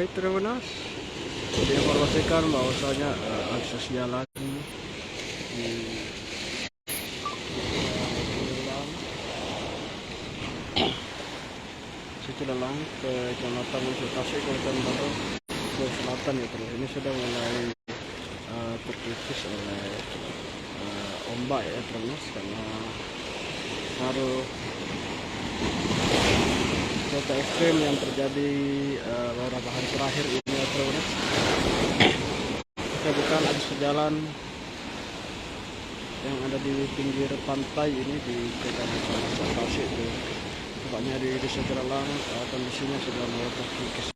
Hai Tribunas, diinformasikan bahwasanya akses jalan di Cilelang ke Kecamatan Tasik Kabupaten Baru ke selatan ya terus. Ini sudah mulai terkikis oleh ombak ya terus, karena pengaruh cuaca ekstrim yang terjadi beberapa hari terakhir ini ya terus. Kita bukan akses jalan yang ada di pinggir pantai ini di Kecamatan Tasik itu. Tempatnya di Desa Cilelang, kondisinya sudah mulai terkikis.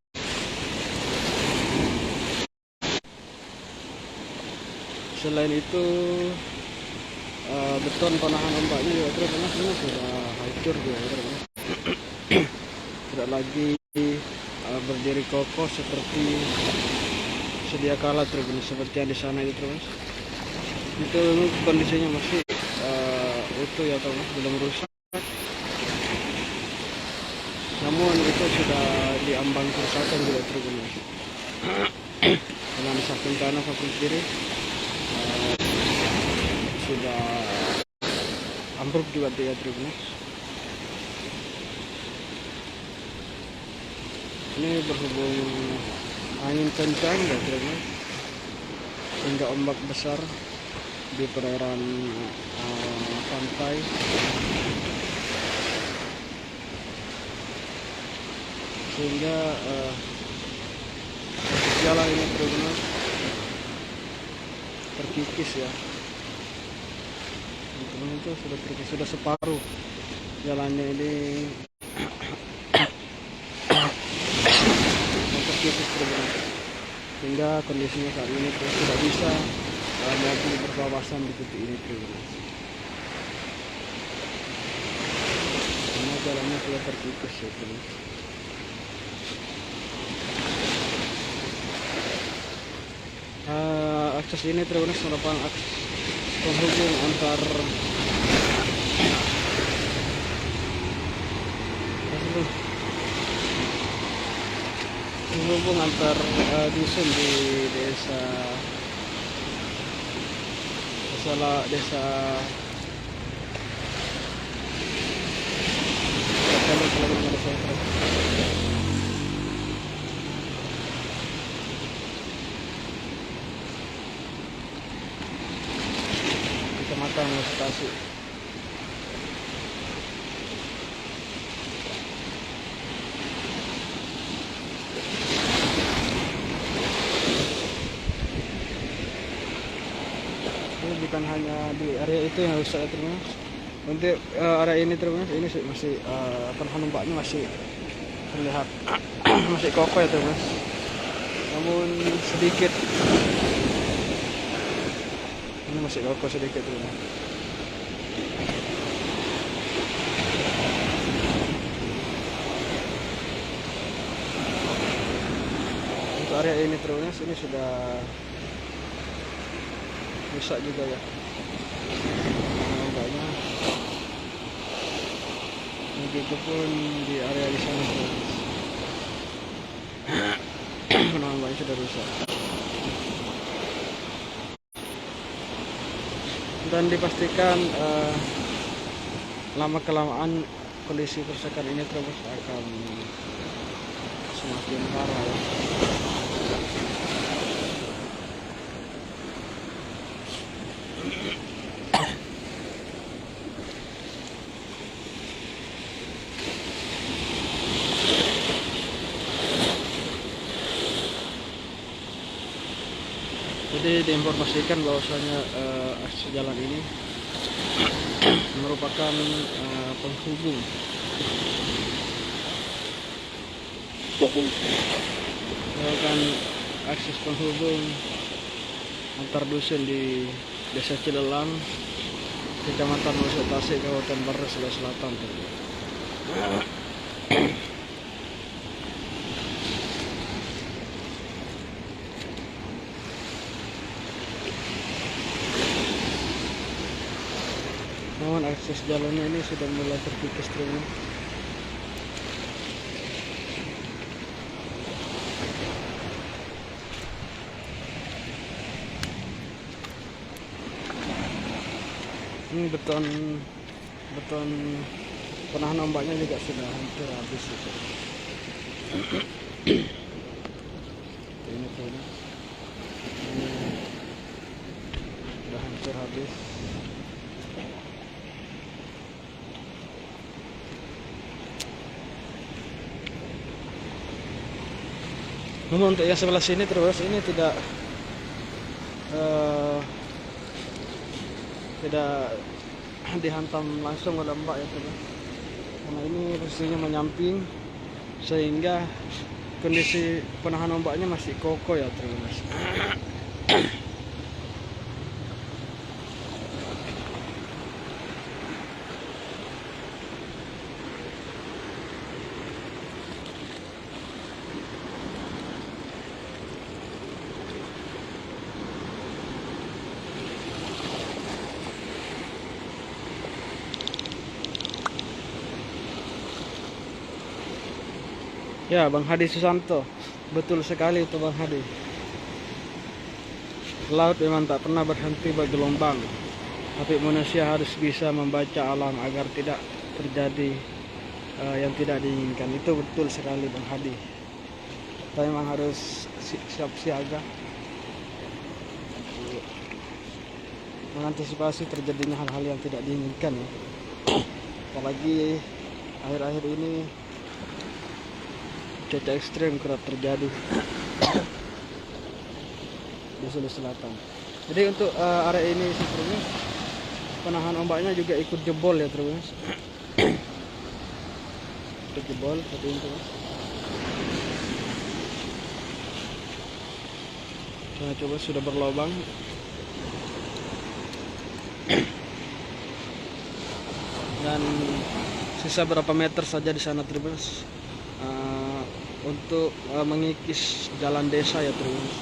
Selain itu beton panahan ombaknya juga terus sudah hancur juga terus. Tidak lagi berdiri kokoh seperti sedia kala terus, seperti yang di sana itu terus. Itu kondisinya masih utuh ya terus, belum rusak. Namun itu sudah diambang kerusakan juga terus. Dengan samping kanan samping kiri sudah ambruk juga dia terus. Ini berhubung angin kencang ya terus, sehingga ombak besar di perairan pantai. Sehingga jalan ini benar-benar terkikis ya. Teman-teman itu sudah terkikis, sudah separuh jalannya ini terkikis benar-benar. Sehingga kondisinya saat ini tidak bisa mobil berpapasan di titik ini benar-benar. Karena jalannya sudah terkikis ya teman-teman. Akses ini terus merupakan akses penghubung antar dusun di desa Kecamatan Tasik. Ini bukan hanya di area itu yang rusak ya terus. Untuk area ini terus, ini masih penahan ombaknya masih terlihat masih kokoh ya terus. Namun sedikit ini masih kokoh sedikit terus. Untuk area ini terus, ini sudah rusak juga ya. Ombaknya begitu pun di area di sana karena ombaknya sudah rusak. Dan dipastikan lama kelamaan kondisi kerusakan ini terus akan semakin parah ya. Jadi diinformasikan bahwasanya akses jalan ini merupakan penghubung akses penghubung antar dusun di Desa Cilelang, Kecamatan Tasik, Kabupaten Baru, Sulawesi Selatan. Namun akses jalannya ini sudah mulai terkikis terus. Ini beton beton penahan ombaknya juga sudah hampir habis itu. Ini tuh ini sudah hampir habis. Namun untuk yang sebelah sini terus ini tidak dihantam langsung oleh ombak ya terus. Karena ini posisinya menyamping sehingga kondisi penahan ombaknya masih kokoh ya terus. Ya, Bang Hadi Susanto, betul sekali itu Bang Hadi. Laut memang tak pernah berhenti bergelombang, tapi manusia harus bisa membaca alam agar tidak terjadi yang tidak diinginkan. Itu betul sekali Bang Hadi. Kita memang harus siap siaga mengantisipasi terjadinya hal-hal yang tidak diinginkan ya. Apalagi akhir-akhir ini cuaca ekstrim kerap terjadi di Sulawesi Selatan. Jadi untuk area ini sebenarnya penahan ombaknya juga ikut jebol ya terus. Ikut jebol seperti itu. Saya coba sudah berlobang. Dan sisa berapa meter saja di sana terus. Untuk mengikis jalan desa ya terus.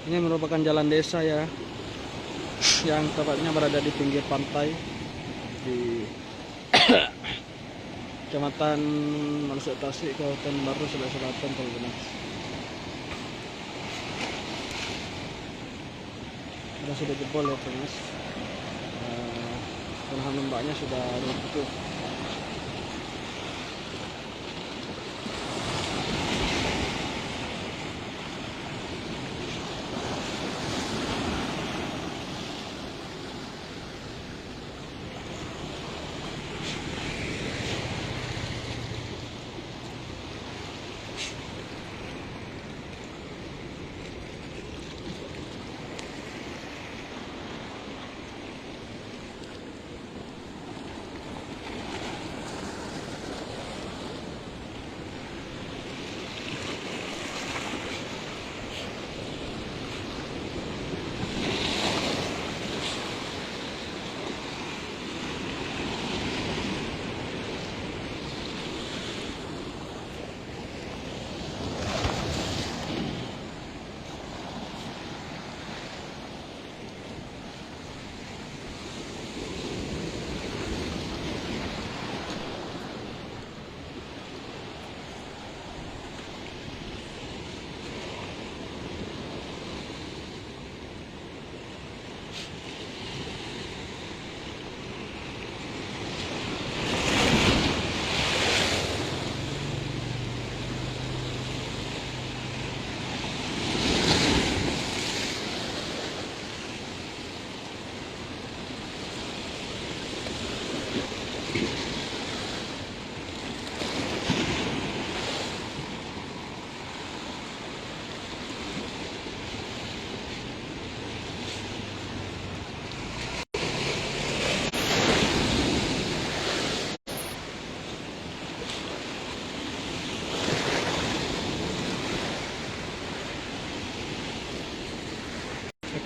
Ini merupakan jalan desa ya, yang tepatnya berada di pinggir pantai di Kecamatan Malsek Tasik, Kabupaten Baru, Sulawesi Selatan, kalau benar. Sudah jebol ya terus. Penahan ombaknya sudah runtuh.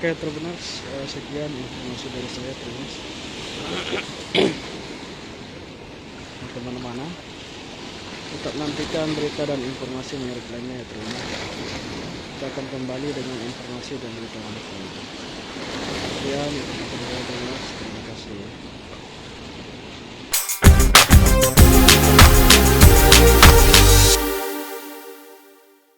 Oke, terbenar sekian informasi dari saya terus. Kemana-mana, tetap nantikan berita dan informasi menarik lainnya ya terus. Kita akan kembali dengan informasi dan berita lainnya. Sekian, terima kasih.